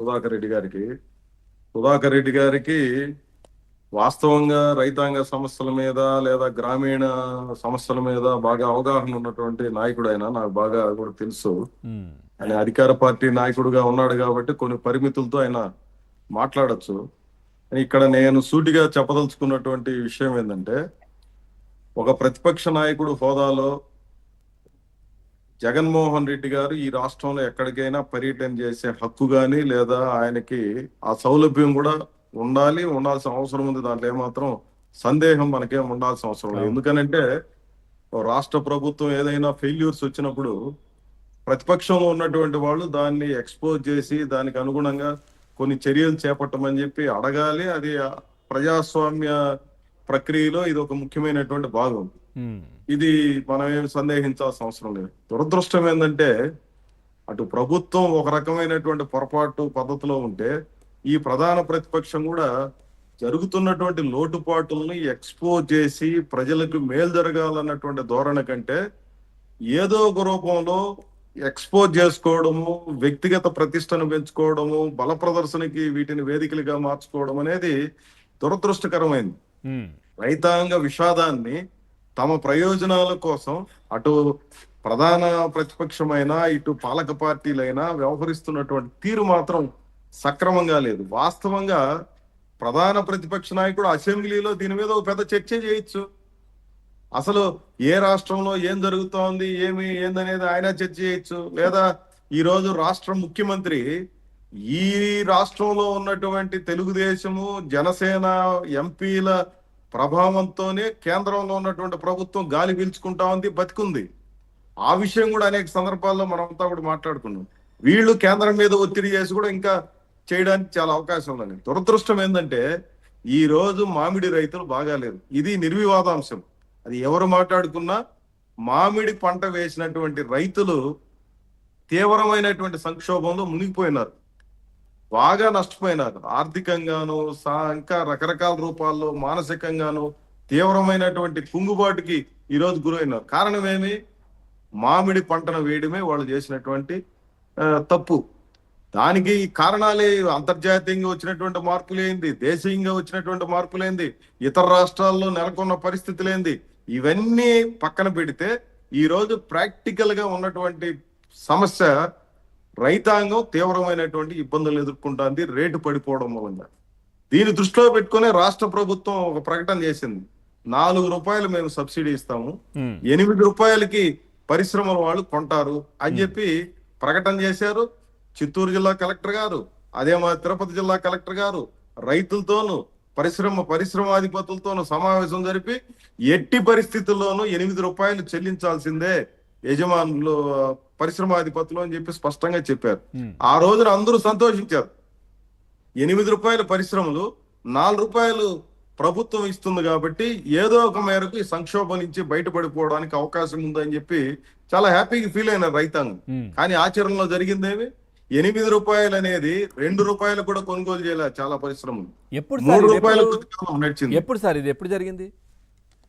సుధాకర్ రెడ్డి గారికి సుధాకర్ రెడ్డి గారికి వాస్తవంగా రైతాంగ సమస్యల మీద లేదా గ్రామీణ సమస్యల మీద బాగా అవగాహన ఉన్నటువంటి నాయకుడు ఆయన నాకు బాగా కూడా తెలుసు. ఆయన అధికార పార్టీ నాయకుడుగా ఉన్నాడు కాబట్టి కొన్ని పరిమితులతో ఆయన మాట్లాడచ్చు. ఇక్కడ నేను సూటిగా చెప్పదలుచుకున్నటువంటి విషయం ఏంటంటే, ఒక ప్రతిపక్ష నాయకుడు హోదాలో జగన్మోహన్ రెడ్డి గారు ఈ రాష్ట్రంలో ఎక్కడికైనా పర్యటన చేసే హక్కు కానీ లేదా ఆయనకి ఆ సౌలభ్యం కూడా ఉండాల్సిన అవసరం ఉంది. దాంట్లో ఏమాత్రం సందేహం మనకేం ఉండాల్సిన అవసరం లేదు. ఎందుకనంటే రాష్ట్ర ప్రభుత్వం ఏదైనా ఫెయిల్యూర్స్ వచ్చినప్పుడు ప్రతిపక్షంలో ఉన్నటువంటి వాళ్ళు దాన్ని ఎక్స్పోజ్ చేసి దానికి అనుగుణంగా కొన్ని చర్యలు చేపట్టమని చెప్పి అడగాలి. అది ప్రజాస్వామ్య ప్రక్రియలో ఇది ఒక ముఖ్యమైనటువంటి భాగం. ఇది మనం ఏమి సందేహించాల్సిన అవసరం లేదు. దురదృష్టం ఏంటంటే అటు ప్రభుత్వం ఒక రకమైనటువంటి పొరపాటు పద్ధతిలో ఉంటే ఈ ప్రధాన ప్రతిపక్షం కూడా జరుగుతున్నటువంటి లోటుపాటుల్ని ఎక్స్పోజ్ చేసి ప్రజలకు మేలు జరగాలన్నటువంటి ధోరణి కంటే ఏదో ఒక రూపంలో ఎక్స్పోజ్ చేసుకోవడము, వ్యక్తిగత ప్రతిష్టను పెంచుకోవడము, బల ప్రదర్శనకి వీటిని వేదికలుగా మార్చుకోవడం అనేది దురదృష్టకరమైంది. రైతాంగ విషాదాన్ని తమ ప్రయోజనాల కోసం అటు ప్రధాన ప్రతిపక్షమైనా ఇటు పాలక పార్టీలైనా వ్యవహరిస్తున్నటువంటి తీరు మాత్రం సక్రమంగా లేదు. వాస్తవంగా ప్రధాన ప్రతిపక్ష నాయకుడు అసెంబ్లీలో దీని మీద ఒక పెద్ద చర్చ చేయొచ్చు. అసలు ఏ రాష్ట్రంలో ఏం జరుగుతోంది ఏందనేది ఆయన చర్చ చేయొచ్చు. లేదా ఈ రోజు రాష్ట్ర ముఖ్యమంత్రి ఈ రాష్ట్రంలో ఉన్నటువంటి తెలుగుదేశము జనసేన ఎంపీల ప్రభావంతోనే కేంద్రంలో ఉన్నటువంటి ప్రభుత్వం గాలి పీల్చుకుంటా ఉంది, బతికుంది. ఆ విషయం కూడా అనేక సందర్భాల్లో మనమంతా కూడా మాట్లాడుకున్నాం. వీళ్ళు కేంద్రం మీద ఒత్తిడి చేసి కూడా ఇంకా చేయడానికి చాలా అవకాశం ఉందని. దురదృష్టం ఏంటంటే ఈ రోజు మామిడి రైతులు బాగాలేరు. ఇది నిర్వివాదాంశం. అది ఎవరు మాట్లాడుకున్నా మామిడి పంట వేసినటువంటి రైతులు తీవ్రమైనటువంటి సంక్షోభంలో మునిగిపోయినారు, బాగా నష్టపోయినారు. ఆర్థికంగాను ఇంకా రకరకాల రూపాల్లో మానసికంగాను తీవ్రమైనటువంటి కుంగుబాటుకి ఈరోజు గురైనారు. కారణం ఏమి? మామిడి పంటను వేయడమే వాళ్ళు చేసినటువంటి తప్పు. దానికి కారణాలే అంతర్జాతీయంగా వచ్చినటువంటి మార్పులేంది, దేశీయంగా వచ్చినటువంటి మార్పులేంది, ఇతర రాష్ట్రాల్లో నెలకొన్న పరిస్థితులేంది, ఇవన్నీ పక్కన పెడితే ఈ రోజు ప్రాక్టికల్ గా ఉన్నటువంటి సమస్య రైతాంగం తీవ్రమైనటువంటి ఇబ్బందులు ఎదుర్కొంటుంది రేటు పడిపోవడం మూలంగా. దీన్ని దృష్టిలో పెట్టుకునే రాష్ట్ర ప్రభుత్వం ఒక ప్రకటన చేసింది. 4 రూపాయలు మేము సబ్సిడీ ఇస్తాము, 8 రూపాయలకి పరిశ్రమల వాళ్ళు కొంటారు అని చెప్పి ప్రకటన చేశారు. చిత్తూరు జిల్లా కలెక్టర్ గారు, అదే మా తిరుపతి జిల్లా కలెక్టర్ గారు రైతులతోనూ పరిశ్రమాధిపతులతోనూ సమావేశం జరిపి ఎట్టి పరిస్థితుల్లోనూ 8 రూపాయలు చెల్లించాల్సిందే యజమానులు పరిశ్రమాధిపతులు అని చెప్పి స్పష్టంగా చెప్పారు. ఆ రోజున అందరూ సంతోషించారు. 8 రూపాయల పరిశ్రమలు, 4 రూపాయలు ప్రభుత్వం ఇస్తుంది కాబట్టి ఏదో ఒక మేరకు ఈ సంక్షోభం నుంచి బయటపడిపోవడానికి అవకాశం ఉందని చెప్పి చాలా హ్యాపీగా ఫీల్ అయినారు రైతాంగం. కానీ ఆచరణలో జరిగిందేమి? 8 రూపాయలు అనేది 2 రూపాయలు కూడా కొనుగోలు చేయలేదు చాలా పరిశ్రమలు. 3 రూపాయలు నడిచింది. ఎప్పుడు సార్ ఇది ఎప్పుడు జరిగింది?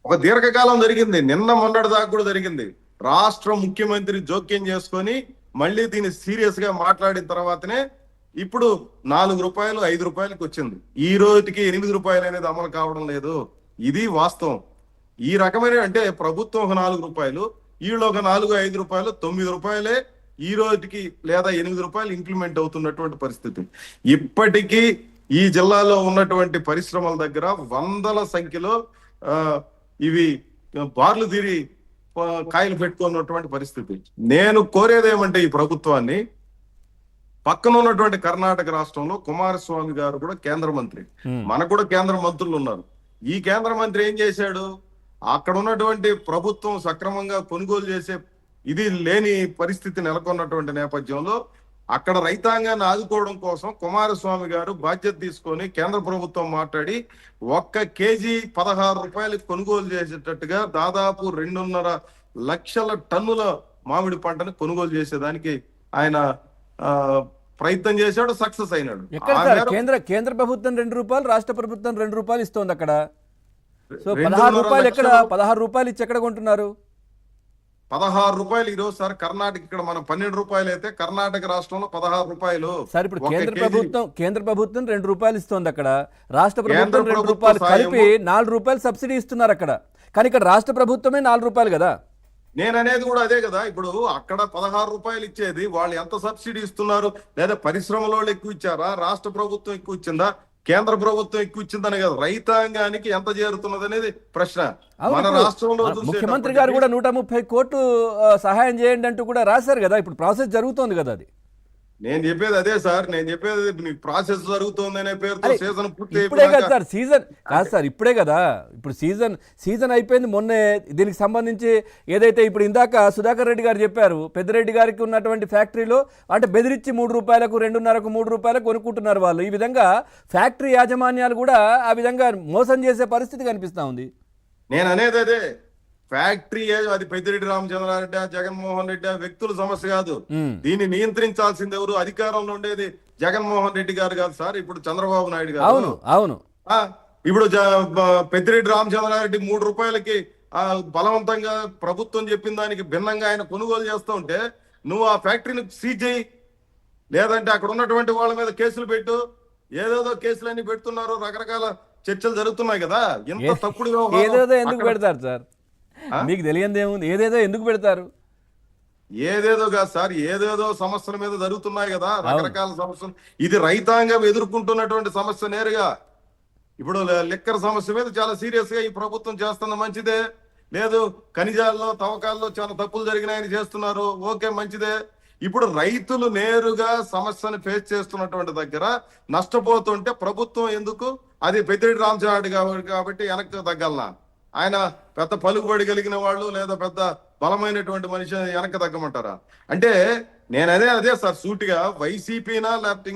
ఒక దీర్ఘకాలం జరిగింది. నిన్న మొన్నటి దాకా కూడా జరిగింది. రాష్ట్ర ముఖ్యమంత్రి జోక్యం చేసుకొని మళ్ళీ దీన్ని సీరియస్ గా మాట్లాడిన తర్వాతనే ఇప్పుడు 4 రూపాయలు 5 రూపాయలకి వచ్చింది. ఈ రోజుకి 8 రూపాయలు అనేది అమలు కావడం లేదు. ఇది వాస్తవం. ఈ రకమైన అంటే ప్రభుత్వం ఒక 4 రూపాయలు, వీళ్ళు ఒక 4-5 రూపాయలు, 9 రూపాయలే ఈ రోజుకి లేదా 8 రూపాయలు ఇంప్లిమెంట్ అవుతున్నటువంటి పరిస్థితి. ఇప్పటికీ ఈ జిల్లాలో ఉన్నటువంటి పరిశ్రమల దగ్గర వందల సంఖ్యలో ఇవి బార్లు తీరి కాయలు పెట్టుకున్నటువంటి పరిస్థితి. నేను కోరేదేమంటే ఈ ప్రభుత్వాన్ని, పక్కన ఉన్నటువంటి కర్ణాటక రాష్ట్రంలో కుమారస్వామి గారు కూడా కేంద్ర మంత్రి, మనకు కూడా కేంద్ర మంత్రులు ఉన్నారు. ఈ కేంద్ర మంత్రి ఏం చేశాడు? అక్కడ ఉన్నటువంటి ప్రభుత్వం సక్రమంగా కొనుగోలు చేసే ఇది లేని పరిస్థితి నెలకొన్నటువంటి నేపథ్యంలో అక్కడ రైతాంగాన్ని ఆదుకోవడం కోసం కుమారస్వామి గారు బాధ్యత తీసుకొని కేంద్ర ప్రభుత్వం మాట్లాడి 1 కేజీ 16 రూపాయలకు కొనుగోలు చేసేటట్టుగా దాదాపు 2.5 లక్షల టన్నుల మామిడి పంటను కొనుగోలు చేసేదానికి ఆయన ప్రయత్నం చేశాడు, సక్సెస్ అయినాడు. కేంద్ర ప్రభుత్వం 2 రూపాయలు, రాష్ట్ర ప్రభుత్వం 2 రూపాయలు ఇస్తోంది అక్కడ. సో 16 రూపాయలు ఎక్కడ? 16 రూపాయలు ఇచ్చి ఎక్కడ కొంటున్నారు? రూపాయలు ఈ రోజు సార్. కర్ణాటక ఇక్కడ మనం 12 రూపాయలు అయితే కర్ణాటక రాష్ట్రంలో 16 రూపాయలు. సార్ ఇప్పుడు ఒక కేంద్ర కేజీ. ప్రభుత్వం 2 రూపాయలు ఇస్తుంది అక్కడ, రాష్ట్ర ప్రభుత్వం కేంద్ర 2 ప్రభుత్వ రూపాయలు సాయము- కలిపి 4 రూపాయలు సబ్సిడీ ఇస్తున్నారు అక్కడ. కానీ ఇక్కడ రాష్ట్ర ప్రభుత్వమే 4 రూపాయలు కదా. నేను అనేది కూడా అదే కదా. ఇప్పుడు అక్కడ 16 రూపాయలు ఇచ్చేది వాళ్ళు ఎంత సబ్సిడీ ఇస్తున్నారు? లేదా పరిశ్రమల వాళ్ళు ఎక్కువ ఇచ్చారా, రాష్ట్ర ప్రభుత్వం ఎక్కువ ఇచ్చిందా, కేంద్ర ప్రభుత్వం ఎక్కువ ఇచ్చిందని కదా. రైతాంగానికి ఎంత చేరుతున్నది అనేది ప్రశ్న. అవును, మన ఇప్పుడు రాష్ట్రంలో ముఖ్యమంత్రి గారు కూడా 130 కోట్లు సహాయం చేయండి అంటూ కూడా రాశారు కదా. ఇప్పుడు ప్రాసెస్ జరుగుతోంది కదా అది. నేను చెప్పేది అదే సార్. నేను చెప్పేది మీకు ప్రాసెస్ జరుగుతుంది అనే పేరుతో అరే, సీజన్ పూర్తి ఇప్పుడే కదా అయిపోయాక సార్ సీజన్ కాదు సార్, ఇప్పుడే కదా. ఇప్పుడు సీజన్ అయిపోయింది మొన్నే. దీనికి సంబంధించి ఏదైతే ఇప్పుడు ఇందాక సుధాకర్ రెడ్డి గారు చెప్పారు, పెద్దిరెడ్డి గారికి ఉన్నటువంటి ఫ్యాక్టరీలో అంటే బెదిరించి 3 రూపాయలకు 2.5కు 3 రూపాయలకు కొనుక్కుంటున్నారు వాళ్ళు. ఈ విధంగా ఫ్యాక్టరీ యాజమాన్యాలు కూడా ఆ విధంగా మోసం చేసే పరిస్థితి కనిపిస్తా ఉంది. నేను అనేది అదే. ఫ్యాక్టరీ అది పెద్దిరెడ్డి రామచంద్రారెడ్డి, జగన్మోహన్ రెడ్డి వ్యక్తుల సమస్య కాదు. దీన్ని నియంత్రించాల్సింది ఎవరు? అధికారంలో ఉండేది జగన్మోహన్ రెడ్డి గారు కాదు సార్, ఇప్పుడు చంద్రబాబు నాయుడు గారు. అవును అవును ఆ, ఇప్పుడు పెద్దిరెడ్డి రామచంద్రారెడ్డి 3 రూపాయలకి బలవంతంగా ప్రభుత్వం చెప్పిన దానికి భిన్నంగా ఆయన కొనుగోలు చేస్తూ ఉంటే నువ్వు ఆ ఫ్యాక్టరీని సీజ్ చేయి, లేదంటే అక్కడ ఉన్నటువంటి వాళ్ళ మీద కేసులు పెట్టు. ఏదేదో కేసులన్నీ పెడుతున్నారు, రకరకాల చర్చలు జరుగుతున్నాయి కదా. ఎంత తప్పుడు వ్యవహారం. ఏదేదో ఎందుకు అక్కడ- పెడతారు సార్? మీకు తెలియంది ఏముంది? ఏదేదో ఎందుకు పెడతారు? ఏదేదో కాదు సార్, ఏదేదో సమస్యల మీద జరుగుతున్నాయి కదా, రకరకాల సమస్యలు. ఇది రైతాంగం ఎదుర్కొంటున్నటువంటి సమస్య నేరుగా. ఇప్పుడు లిక్కర్ సమస్య మీద చాలా సీరియస్ గా ఈ ప్రభుత్వం చేస్తున్న మంచిదే. లేదు, ఖనిజాల్లో తవ్వకాల్లో చాలా తప్పులు జరిగినాయని చేస్తున్నారు, ఓకే మంచిదే. ఇప్పుడు రైతులు నేరుగా సమస్యను ఫేస్ చేస్తున్నటువంటి దగ్గర నష్టపోతుంటే ప్రభుత్వం ఎందుకు? అది పెద్దిరెడ్డి రామచంద్రారెడ్డి కాబట్టి వెనక్కి తగ్గలనా? ఆయన పెద్ద పలుకుబడి కలిగిన వాళ్ళు లేదా పెద్ద బలమైనటువంటి మనిషి వెనక్కి తగ్గమంటారా? అంటే నేను అదే సార్ సూటిగా, వైసీపీనా లేకపోతే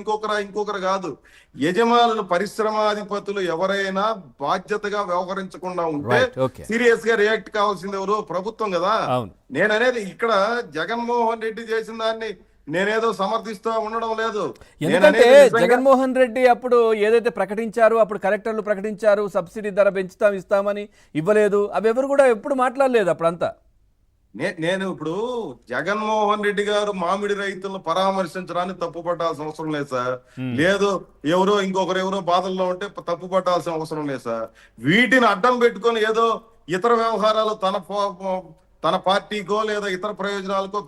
ఇంకొకరు కాదు, యజమానులు పరిశ్రమాధిపతులు ఎవరైనా బాధ్యతగా వ్యవహరించకుండా ఉంటే Right, okay. సీరియస్ గా రియాక్ట్ కావాల్సింది ఎవరు? ప్రభుత్వం కదా. అవును. నేను అనేది ఇక్కడ జగన్మోహన్ రెడ్డి చేసిన దాన్ని నేనేదో సమర్థిస్తూ ఉండడం లేదు. ఎందుకంటే జగన్మోహన్ రెడ్డి అప్పుడు ఏదైతే ప్రకటించారో, అప్పుడు కలెక్టర్లు ప్రకటించారు సబ్సిడీ ధర ఇస్తామని, ఇవ్వలేదు. అవి ఎవరు కూడా ఎప్పుడు మాట్లాడలేదు అప్పుడంతా. నేను ఇప్పుడు జగన్మోహన్ రెడ్డి గారు మామిడి రైతులను పరామర్శించడానికి తప్పు పట్టాల్సిన అవసరం లేదు సార్. లేదు, ఇంకొకరు బాధల్లో ఉంటే తప్పు పట్టాల్సిన అవసరం లేదు సార్. వీటిని అడ్డం పెట్టుకొని ఏదో ఇతర వ్యవహారాలు తన పార్టీకో లేదా ఇతర ప్రయోజనాలకో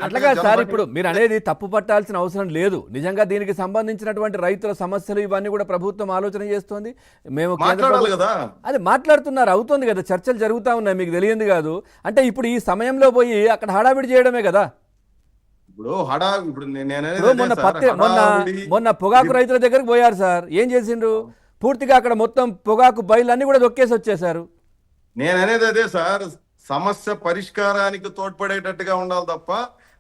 అట్లాగా సార్. ఇప్పుడు మీరు అనేది తప్పు పట్టాల్సిన అవసరం లేదు. నిజంగా దీనికి సంబంధించినటువంటి రైతుల సమస్యలు ఇవన్నీ కూడా ప్రభుత్వం ఆలోచన చేస్తోంది. మేము మాట్లాడాలి కదా. అది మాట్లాడుతున్నారు, అవుతుంది కదా, చర్చలు జరుగుతూ ఉన్నాయి, మీకు తెలియంది కాదు. అంటే ఇప్పుడు ఈ సమయంలో పోయి అక్కడ హడావిడి చేయడమే కదా. ఇప్పుడు మొన్న పొగాకు రైతుల దగ్గరకు పోయారు సార్, ఏం చేసిండ్రు? పూర్తిగా అక్కడ మొత్తం పొగాకు బయలన్నీ కూడా దొక్కేసి వచ్చేసారు. నేననేది అదే సార్, సమస్య పరిష్కారానికి తోడ్పడేటట్టుగా ఉండాలి తప్ప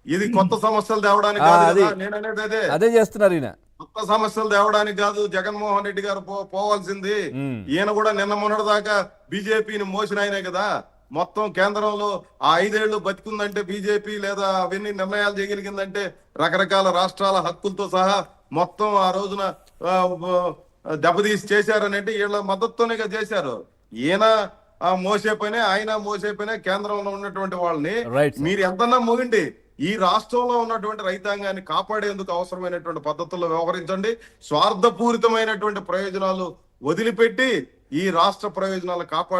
ఇది కొత్త సమస్యలు తేవడానికి కాదు కదా. నేననేది అదే చేస్తున్నారు ఈయన. కొత్త సమస్యలు తేవడానికి కాదు జగన్మోహన్ రెడ్డి గారు పోవాల్సింది. ఈయన కూడా నిన్న మొన్నటి దాకా బీజేపీని మోసిన ఆయనే కదా. మొత్తం కేంద్రంలో ఆ 5 ఏళ్లు బతికుందంటే బీజేపీ, లేదా అవన్నీ నిర్ణయాలు చేయగలిగిందంటే రకరకాల రాష్ట్రాల హక్కులతో సహా మొత్తం ఆ రోజున దెబ్బతీసి చేశారని అంటే వీళ్ళ మద్దతుతోనే చేశారు. ఈయన మోసే పనే, ఆయన మోసే పనే కేంద్రంలో ఉన్నటువంటి వాళ్ళని. మీరు ఎంతన్నా మోగండి, ఈ రాష్ట్రంలో ఉన్నటువంటి రైతాంగాన్ని కాపాడేందుకు అవసరమైనటువంటి పద్ధతుల్లో వ్యవహరించండి. స్వార్థపూరితమైనటువంటి ప్రయోజనాలు వదిలిపెట్టి ఈ రాష్ట్ర ప్రయోజనాలు కాపాడు